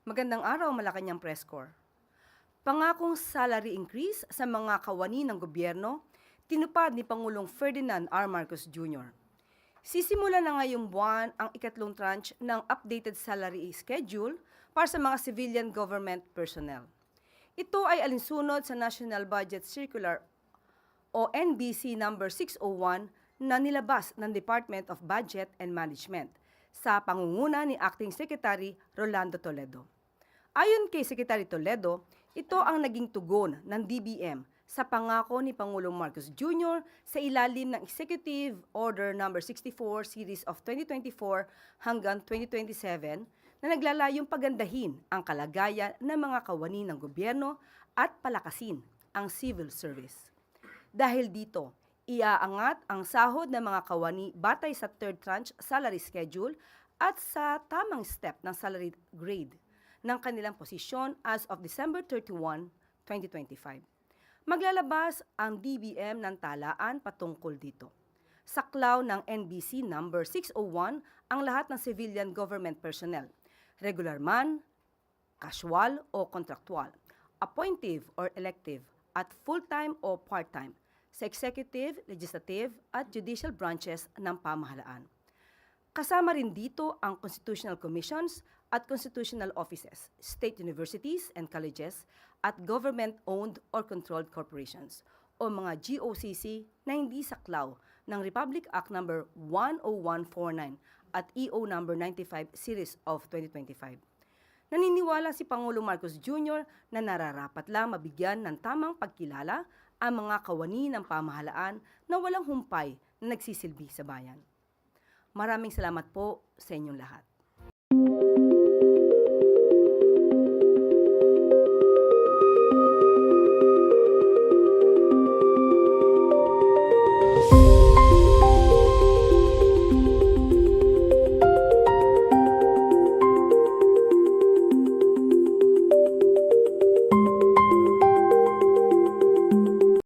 Magandang araw, Malacanang Press Corps. Pangakong salary increase sa mga kawani ng gobyerno, tinupad ni Pangulong Ferdinand R. Marcos Jr. Sisimula na ngayong buwan ang ikatlong tranche ng updated salary schedule para sa mga civilian government personnel. Ito ay alinsunod sa National Budget Circular o NBC number 601 na nilabas ng Department of Budget and Management sa pangunguna ni Acting Secretary Rolando Toledo. Ayon kay Secretary Toledo, ito ang naging tugon ng DBM sa pangako ni Pangulong Marcos Jr. sa ilalim ng Executive Order No. 64 Series of 2024 hanggang 2027 na naglalayong pagandahin ang kalagayan ng mga kawani ng gobyerno at palakasin ang civil service. Dahil dito, iaangat ang sahod ng mga kawani batay sa third tranche salary schedule at sa tamang step ng salary grade ng kanilang posisyon as of December 31, 2025. Maglalabas ang DBM ng talaan patungkol dito. Saklaw ng NBC number 601 ang lahat ng civilian government personnel, regular man, casual o kontraktual, appointive or elective, at full-time o part-time sa executive, legislative at judicial branches ng pamahalaan. Kasama rin dito ang constitutional commissions at constitutional offices, state universities and colleges, at government-owned or controlled corporations o mga GOCC na hindi saklaw ng Republic Act No. 10149 at EO No. 95 Series of 2025. Naniniwala si Pangulong Marcos Jr. na nararapat lang mabigyan ng tamang pagkilala ang mga kawani ng pamahalaan na walang humpay na nagsisilbi sa bayan. Maraming salamat po sa inyong lahat.